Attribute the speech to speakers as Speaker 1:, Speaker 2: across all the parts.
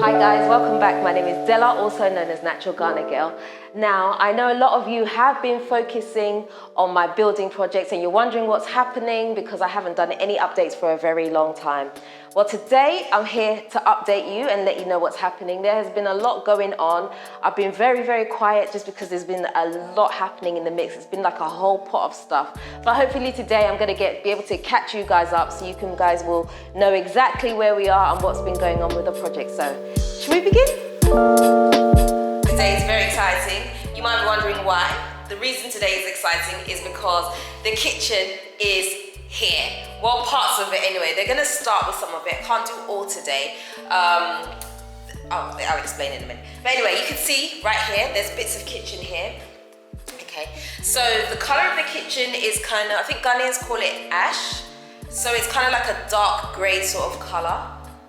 Speaker 1: Hi guys, welcome back. My name is Dela, also known as Natural Ghana Girl. Now, I know a lot of you have been focusing on my building projects and you're wondering what's happening because I haven't done any updates for a very long time. Well, today I'm here to update you and let you know what's happening. There has been a lot going on. I've been very quiet just because there's been a lot happening in the mix. It's been like a whole pot of stuff. But hopefully today I'm going to be able to catch you guys up so you guys will know exactly where we are and what's been going on with the project. So, should we begin? Today is very exciting. You might be wondering why. The reason today is exciting is because the kitchen is here. Well, parts of it anyway. They're gonna start with some of it. Can't do all today. I'll explain in a minute. But anyway, you can see right here, there's bits of kitchen here. Okay, so the color of the kitchen is kind of, I think Ghanaians call it ash. So it's kind of like a dark gray sort of color,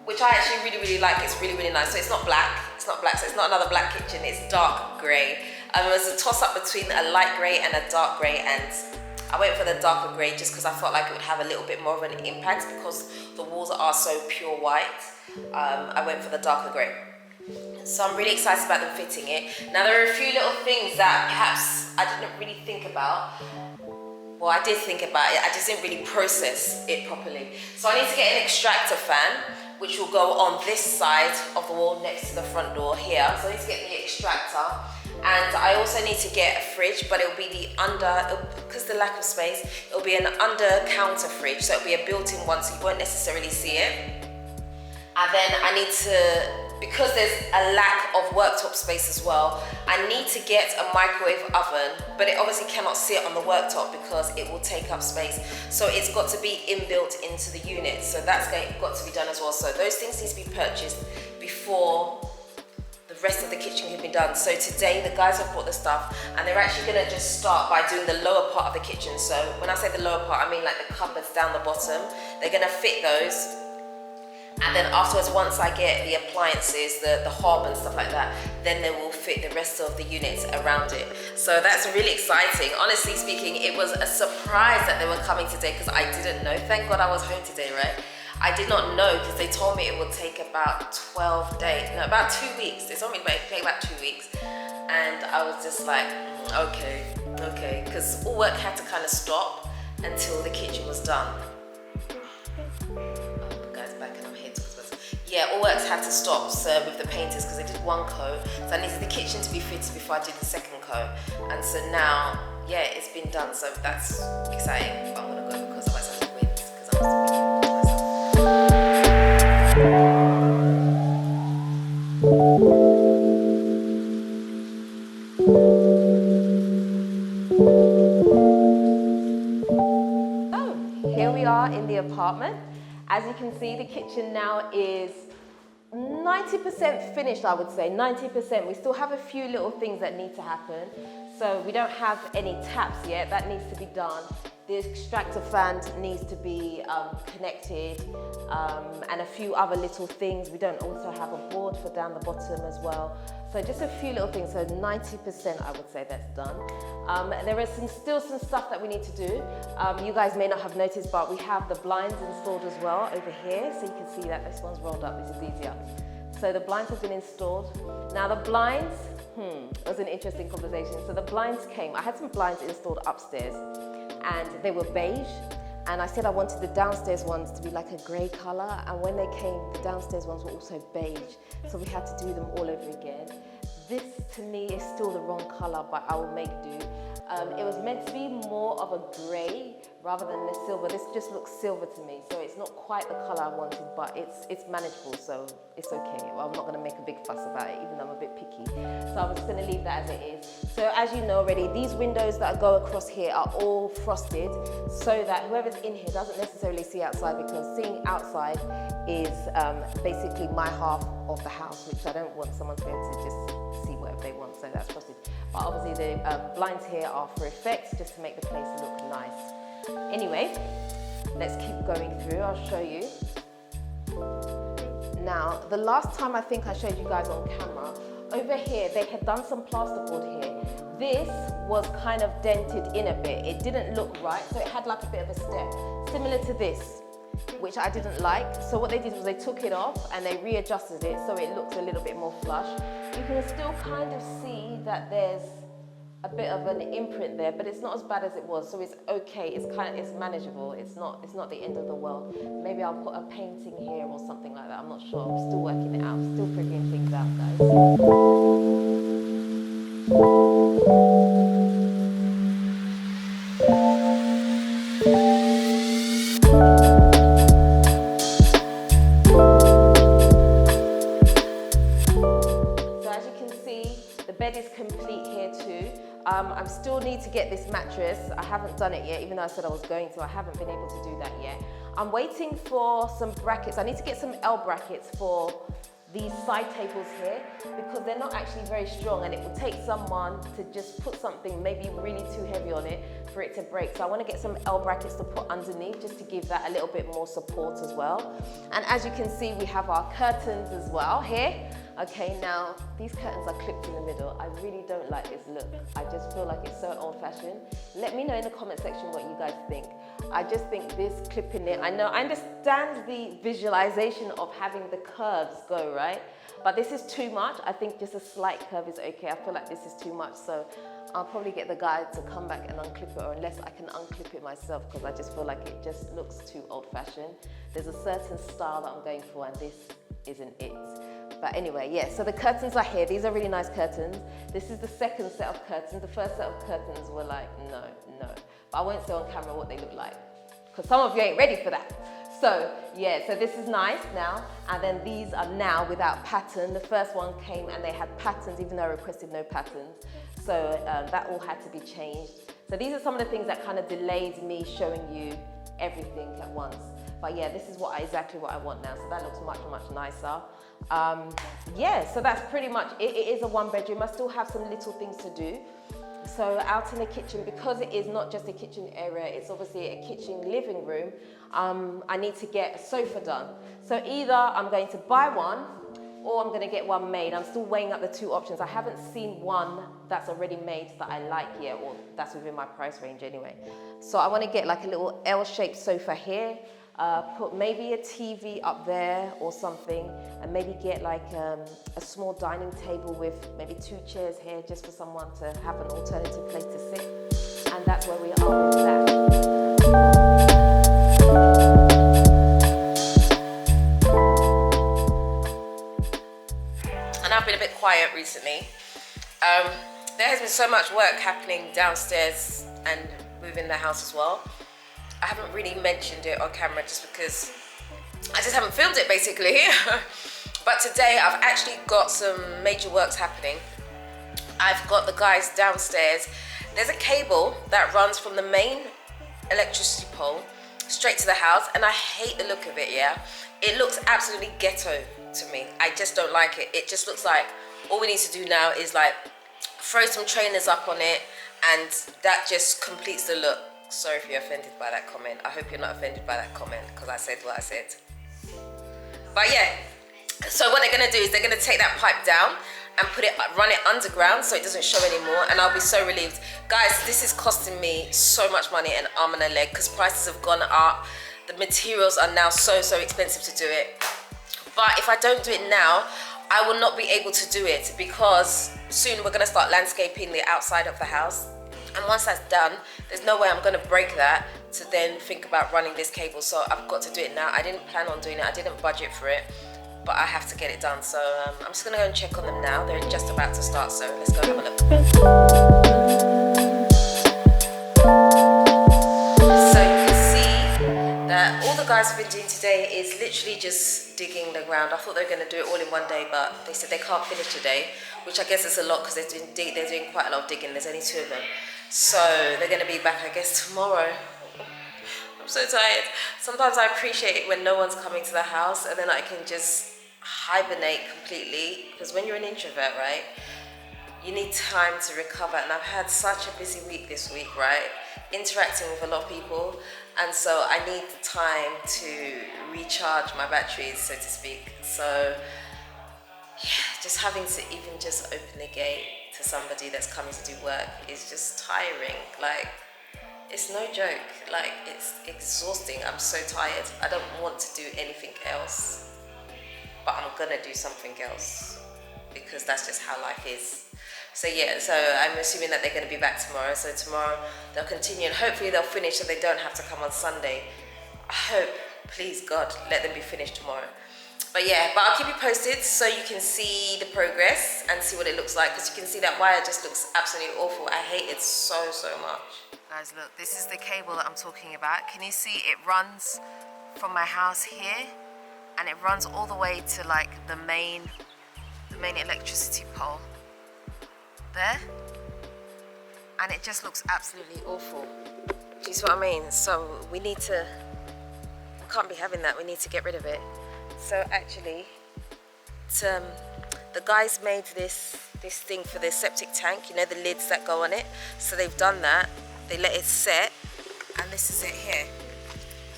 Speaker 1: which I actually really like. It's really nice. So it's not black, so it's not another black kitchen, it's dark gray. It was a toss up between a light gray and a dark gray, and I went for the darker grey just because I felt like it would have a little bit more of an impact because the walls are so pure white. I went for the darker grey. So I'm really excited about them fitting it. Now there are a few little things that perhaps I didn't really think about. Well, I did think about it, I just didn't really process it properly. So I need to get an extractor fan, which will go on this side of the wall next to the front door here. So I need to get the extractor. And I also need to get a fridge, but it'll be because the lack of space, it'll be an under counter fridge. So it'll be a built-in one, so you won't necessarily see it. And then I need to, because there's a lack of worktop space as well, I need to get a microwave oven, but it obviously cannot sit on the worktop because it will take up space. So it's got to be inbuilt into the unit. So that's got to be done as well. So those things need to be purchased before the rest of the kitchen can be done. So today the guys have bought the stuff and they're actually gonna just start by doing the lower part of the kitchen. So when I say the lower part, I mean like the cupboards down the bottom. They're gonna fit those. And then afterwards, once I get the appliances, the hob and stuff like that, then they will fit the rest of the units around it. So that's really exciting. Honestly speaking, it was a surprise that they were coming today because I didn't know. Thank God I was home today, right? I did not know because they told me it would take about 12 days, no, about 2 weeks. They told me it would take about 2 weeks. And I was just like, okay. Because all work had to kind of stop until the kitchen was done. Yeah, all works had to stop with the painters because they did one coat. So I needed the kitchen to be fitted before I did the second coat. And so now, yeah, it's been done. So that's exciting. But I'm gonna go because I might have to wait because I'm speaking to myself. So here we are in the apartment. As you can see, the kitchen now is 90% finished, I would say, 90%. We still have a few little things that need to happen. So we don't have any taps yet, that needs to be done. The extractor fan needs to be connected and a few other little things. We don't also have a board for down the bottom as well. So just a few little things, so 90% I would say that's done. There is still some stuff that we need to do. You guys may not have noticed, but we have the blinds installed as well over here. So you can see that this one's rolled up, this is easier. So the blinds have been installed. Now the blinds, it was an interesting conversation. So the blinds came, I had some blinds installed upstairs and they were beige. And I said I wanted the downstairs ones to be like a grey colour, and when they came, the downstairs ones were also beige. So we had to do them all over again. This to me is still the wrong colour, but I will make do. It was meant to be more of a grey rather than the silver. This just looks silver to me, so it's not quite the colour I wanted, but it's manageable, so it's okay. Well, I'm not going to make a big fuss about it, even though I'm a bit picky. So I'm just going to leave that as it is. So as you know already, these windows that go across here are all frosted, so that whoever's in here doesn't necessarily see outside, because seeing outside is basically my half of the house, which I don't want someone to be able to just see whatever they want, so that's frosted. But obviously the blinds here are for effect, just to make the place look nice. Anyway, let's keep going through, I'll show you. Now, the last time I think I showed you guys on camera, over here they had done some plasterboard here. This was kind of dented in a bit. It didn't look right, so it had like a bit of a step, similar to this. which I didn't like. So what they did was they took it off and they readjusted it so it looks a little bit more flush. You can still kind of see that there's a bit of an imprint there, but it's not as bad as it was, so it's okay. It's manageable. It's not the end of the world. Maybe I'll put a painting here or something like that. I'm not sure. I'm still working it out. Still figuring things out, guys. So as you can see, the bed is complete here too. I still need to get this mattress. I haven't done it yet, even though I said I was going to. I haven't been able to do that yet. I'm waiting for some brackets. I need to get some L brackets for these side tables here because they're not actually very strong, and it will take someone to just put something maybe really too heavy on it for it to break. So I want to get some L brackets to put underneath just to give that a little bit more support as well. And as you can see, we have our curtains as well here. Okay, now these curtains are clipped in the middle. I really don't like this look. I just feel like it's so old-fashioned. Let me know in the comment section what you guys think. I just think this clipping it, I understand the visualization of having the curves go, right? But this is too much. I think just a slight curve is okay. I feel like this is too much, so I'll probably get the guy to come back and unclip it, or unless I can unclip it myself, because I just feel like it just looks too old-fashioned. There's a certain style that I'm going for, and this isn't it. But anyway, yeah, so the curtains are here. These are really nice curtains. This is the second set of curtains. The first set of curtains were like, no. But I won't say on camera what they look like, because some of you ain't ready for that. So yeah, so this is nice now. And then these are now without pattern. The first one came and they had patterns, even though I requested no patterns. So that all had to be changed. So these are some of the things that kind of delayed me showing you everything at once. But yeah, this is exactly what I want now. So that looks much, much nicer. Yeah, so that's pretty much it. It is a one bedroom. I still have some little things to do. So out in the kitchen, because it is not just a kitchen area, it's obviously a kitchen living room, I need to get a sofa done. So either I'm going to buy one or I'm going to get one made. I'm still weighing up the two options. I haven't seen one that's already made that I like yet, or that's within my price range anyway. So I want to get like a little L-shaped sofa here, put maybe a TV up there or something, and maybe get like a small dining table with maybe 2 chairs here just for someone to have an alternative place to sit. And that's where we are with that. And I've been a bit quiet recently. There has been so much work happening downstairs and within the house as well. I haven't really mentioned it on camera just because I just haven't filmed it basically. But today I've actually got some major works happening. I've got the guys downstairs. There's a cable that runs from the main electricity pole straight to the house, and I hate the look of it, yeah? It looks absolutely ghetto to me. I just don't like it. It just looks like all we need to do now is like throw some trainers up on it, and that just completes the look. Sorry if you're offended by that comment. I hope you're not offended by that comment because I said what I said. But yeah, so what they're gonna do is they're gonna take that pipe down and run it underground so it doesn't show anymore, and I'll be so relieved. Guys, this is costing me so much money, an arm and a leg, because prices have gone up. The materials are now so expensive to do it. But if I don't do it now, I will not be able to do it, because soon we're gonna start landscaping the outside of the house. And once that's done, there's no way I'm gonna break that to then think about running this cable. So I've got to do it now. I didn't plan on doing it. I didn't budget for it, but I have to get it done. So I'm just gonna go and check on them now. They're just about to start, so let's go have a look. So you can see that all the guys have been doing today is literally just digging the ground. I thought they were gonna do it all in one day, but they said they can't finish today, which I guess is a lot because they're doing quite a lot of digging. There's only 2 of them. So they're gonna be back, I guess, tomorrow. I'm so tired. Sometimes I appreciate it when no one's coming to the house and then I can just hibernate completely, because when you're an introvert, right, you need time to recover. And I've had such a busy week this week, right, interacting with a lot of people, and so I need time to recharge my batteries, so to speak. So yeah, just having to even just open the gate to somebody that's coming to do work is just tiring. Like, It's no joke, like it's exhausting. I'm so tired. I don't want to do anything else, but I'm gonna do something else because that's just how life is. So yeah, so I'm assuming that they're gonna be back tomorrow. So tomorrow they'll continue and hopefully they'll finish so they don't have to come on Sunday. I hope, please God, let them be finished tomorrow. But yeah, but I'll keep you posted so you can see the progress and see what it looks like, because you can see that wire just looks absolutely awful. I hate it so much. Guys, look, this is the cable that I'm talking about. Can you see it runs from my house here and it runs all the way to like the main electricity pole there, and it just looks absolutely awful. Do you see what I mean? So we can't be having that. We need to get rid of it. So actually, the guys made this thing for the septic tank, you know, the lids that go on it. So they've done that. They let it set, and this is it here.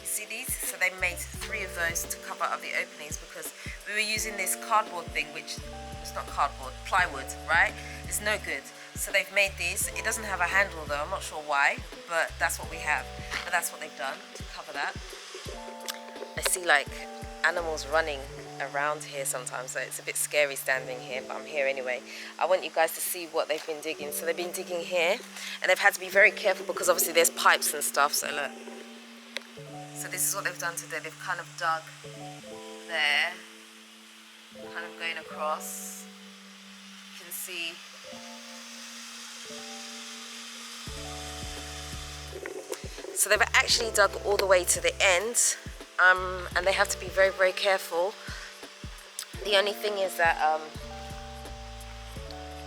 Speaker 1: You see these? So they made 3 of those to cover up the openings, because we were using this cardboard thing, which it's not cardboard, plywood, right? It's no good. So they've made these. It doesn't have a handle though. I'm not sure why, but that's what we have. But that's what they've done to cover that. I see like animals running around here sometimes, so it's a bit scary standing here, but I'm here anyway. I want you guys to see what they've been digging. So they've been digging here, and they've had to be very careful because obviously there's pipes and stuff. So look, so this is what they've done today. They've kind of dug there, kind of going across. You can see so they've actually dug all the way to the end, and they have to be very careful. The only thing is that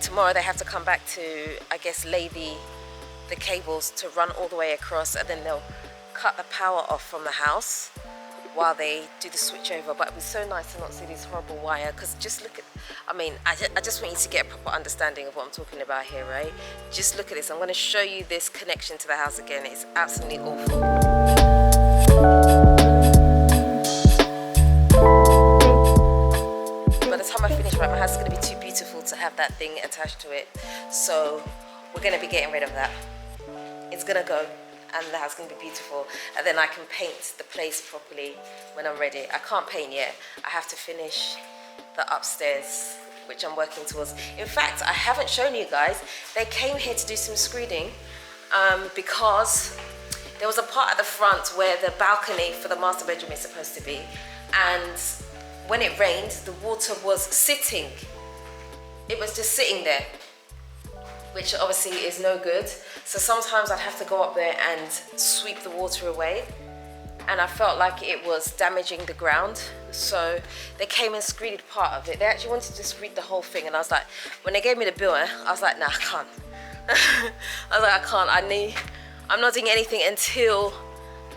Speaker 1: tomorrow they have to come back to, I guess, lay the cables to run all the way across, and then they'll cut the power off from the house while they do the switch over. But it was so nice to not see this horrible wire, because just look at, I mean, I just want you to get a proper understanding of what I'm talking about here, right? Just look at this. I'm going to show you this connection to the house again. It's absolutely awful. By the time I finish, right, my house is going to be too beautiful to have that thing attached to it. So we're going to be getting rid of that. It's going to go, and the house is going to be beautiful, and then I can paint the place properly when I'm ready. I can't paint yet. I have to finish the upstairs, which I'm working towards. In fact, I haven't shown you guys. They came here to do some screeding because there was a part at the front where the balcony for the master bedroom is supposed to be, and when it rained, the water was sitting. It was just sitting there, which obviously is no good. So sometimes I'd have to go up there and sweep the water away, and I felt like it was damaging the ground. So they came and screeded part of it. They actually wanted to screed the whole thing, and I was like, when they gave me the bill, I was like, nah, I can't. I was like, I can't. I'm not doing anything until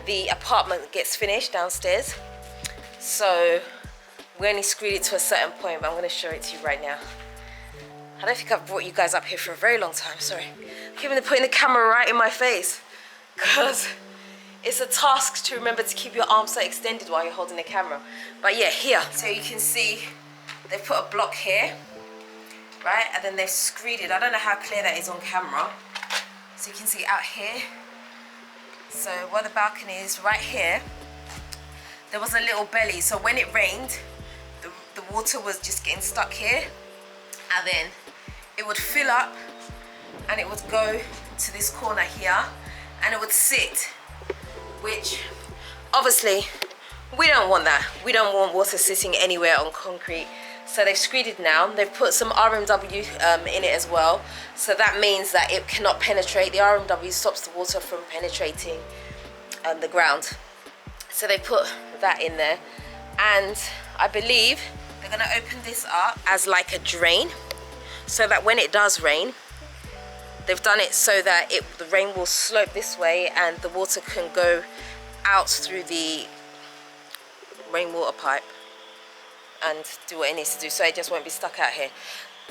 Speaker 1: the apartment gets finished downstairs. So we only screwed it to a certain point, but I'm going to show it to you right now. I don't think I've brought you guys up here for a very long time, sorry. I'm keeping putting the camera right in my face, because it's a task to remember to keep your arms so extended while you're holding the camera. But yeah, here. So you can see they've put a block here, right? And then they've screeded it. I don't know how clear that is on camera. So you can see out here. So where the balcony is, right here, there was a little belly. So when it rained, the water was just getting stuck here, and then it would fill up and it would go to this corner here, and it would sit, which obviously we don't want that. We don't want water sitting anywhere on concrete. So they've screeded now. They've put some RMW in it as well. So that means that it cannot penetrate. The RMW stops the water from penetrating the ground. So they put that in there, and I believe they're gonna open this up as like a drain, so that when it does rain, they've done it so that the rain will slope this way and the water can go out through the rainwater pipe and do what it needs to do, so it just won't be stuck out here.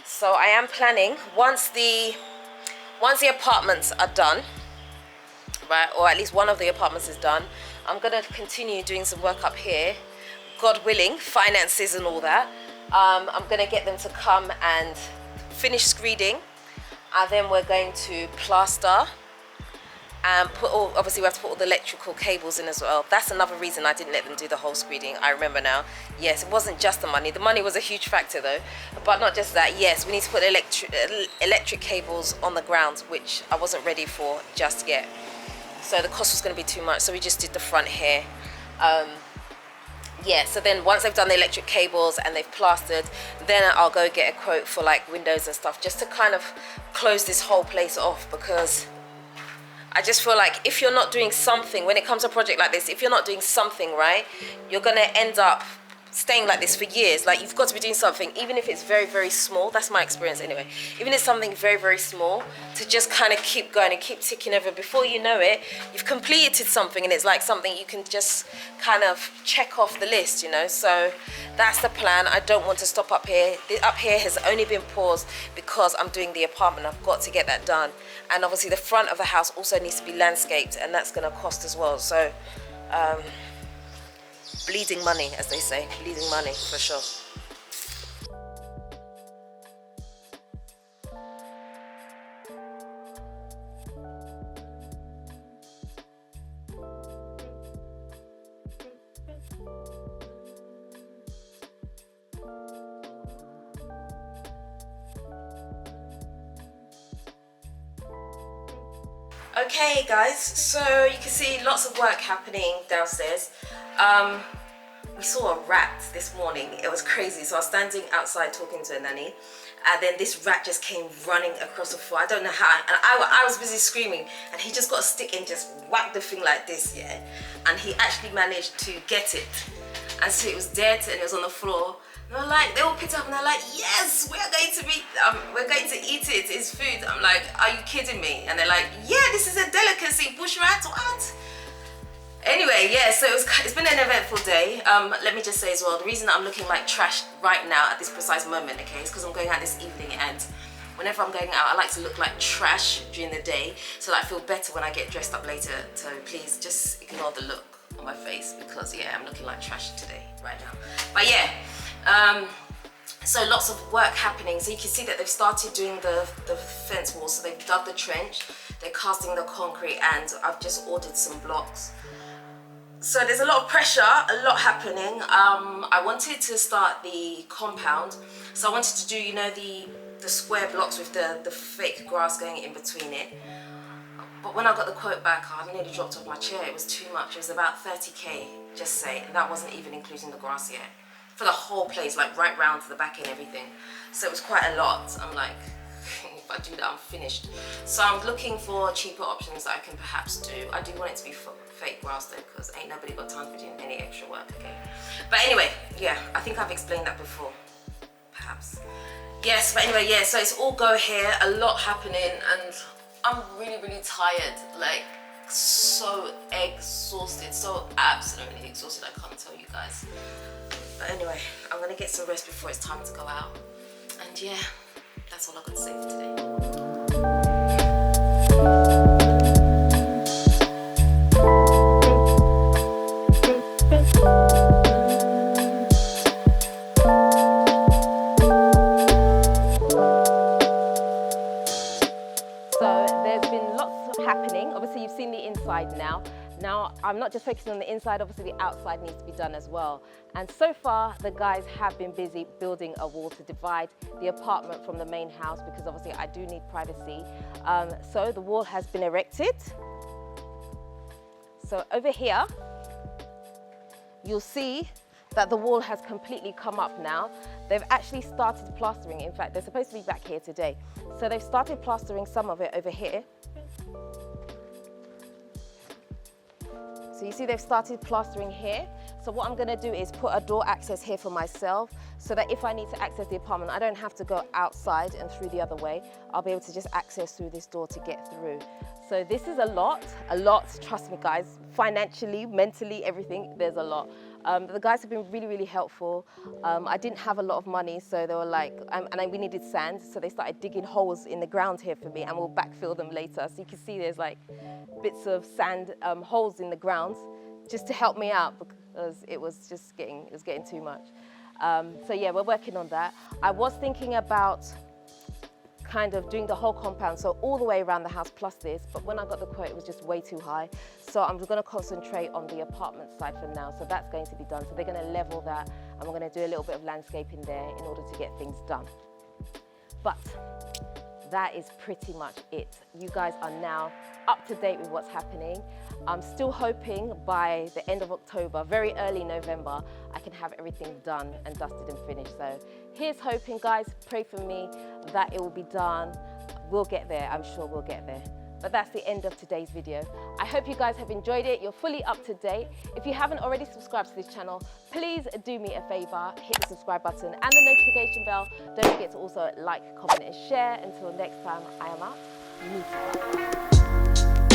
Speaker 1: So I am planning, once the apartments are done, right, or at least one of the apartments is done, I'm gonna continue doing some work up here, God willing, finances and all that. I'm gonna get them to come and finish screeding, and then we're going to plaster and obviously we have to put all the electrical cables in as well. That's another reason I didn't let them do the whole screeding. I remember now. Yes, it wasn't just the money. The money was a huge factor though, but not just that. Yes, we need to put electric cables on the ground, which I wasn't ready for just yet. So the cost was going to be too much, so we just did the front here. Yeah, so then once they've done the electric cables and they've plastered, then I'll go get a quote for like windows and stuff, just to kind of close this whole place off, because I just feel like if you're not doing something, when it comes to a project like this, if you're not doing something right, you're going to end up staying like this for years. Like, you've got to be doing something, even if it's very, very small. That's my experience anyway. Even if it's something very, very small, to just kind of keep going and keep ticking over. Before you know it, you've completed something, and it's like something you can just kind of check off the list, you know. So that's the plan. I don't want to stop up here. Up here has only been paused because I'm doing the apartment. I've got to get that done. And obviously the front of the house also needs to be landscaped, and that's going to cost as well. So bleeding money, as they say, bleeding money for sure. Okay guys, so you can see lots of work happening downstairs. We saw a rat this morning. It was crazy. So I was standing outside talking to a nanny, and then this rat just came running across the floor. I don't know how, and I was busy screaming, and he just got a stick and just whacked the thing like this, yeah. And he actually managed to get it, and so it was dead and it was on the floor. And they're like, they all picked up and they're like, yes, we're going to eat it. It's food. I'm like, are you kidding me? And they're like, yeah, this is a delicacy. Bush rat, what? Anyway, yeah, so it's been an eventful day. Let me just say as well, the reason that I'm looking like trash right now at this precise moment, okay, is because I'm going out this evening, and whenever I'm going out, I like to look like trash during the day so that I feel better when I get dressed up later. So please just ignore the look on my face, because yeah, I'm looking like trash today, right now. But yeah, so lots of work happening. So you can see that they've started doing the fence wall. So they've dug the trench, they're casting the concrete, and I've just ordered some blocks. So there's a lot of pressure, a lot happening. I wanted to start the compound. So I wanted to do, you know, the square blocks with the fake grass going in between it. But when I got the quote back, I nearly dropped off my chair. It was too much. It was about 30k, just say. And that wasn't even including the grass yet. For the whole place, like right round to the back and everything. So it was quite a lot. I'm like, if I do that, I'm finished. So I'm looking for cheaper options that I can perhaps do. I do want it to be fake grass though, because ain't nobody got time for doing any extra work, okay? But anyway, yeah, I think I've explained that before, perhaps. Yes, but anyway, yeah, so it's all go here, a lot happening, and I'm really, really tired, like so exhausted, so absolutely exhausted, I can't tell you guys. But anyway, I'm gonna get some rest before it's time to go out. And yeah, that's all I've got to say for today. Obviously you've seen the inside now. Now I'm not just focusing on the inside, obviously the outside needs to be done as well. And so far the guys have been busy building a wall to divide the apartment from the main house, because obviously I do need privacy. So the wall has been erected. So over here, you'll see that the wall has completely come up now. They've actually started plastering. In fact, they're supposed to be back here today. So they've started plastering some of it over here. So you see they've started plastering here. So what I'm gonna do is put a door access here for myself, so that if I need to access the apartment, I don't have to go outside and through the other way. I'll be able to just access through this door to get through. So this is a lot, trust me guys, financially, mentally, everything, there's a lot. The guys have been really, really helpful. I didn't have a lot of money, so they were like, we needed sand, so they started digging holes in the ground here for me, and we'll backfill them later. So you can see there's like bits of sand, holes in the ground, just to help me out, because it was just getting too much. So yeah, we're working on that. I was thinking about
Speaker 2: kind of doing the whole compound, so all the way around the house plus this, but when I got the quote it was just way too high. So I'm going to concentrate on the apartment side for now, so that's going to be done. So they're going to level that and we're going to do a little bit of landscaping there in order to get things done. But that is pretty much it. You guys are now up to date with what's happening. I'm still hoping by the end of October, very early November, I can have everything done and dusted and finished. So here's hoping, guys. Pray for me that it will be done. We'll get there. I'm sure we'll get there. But that's the end of today's video. I hope you guys have enjoyed it. You're fully up to date. If you haven't already subscribed to this channel, please do me a favor, hit the subscribe button and the notification bell. Don't forget to also like, comment and share. Until next time, I am out. Nutitfafa.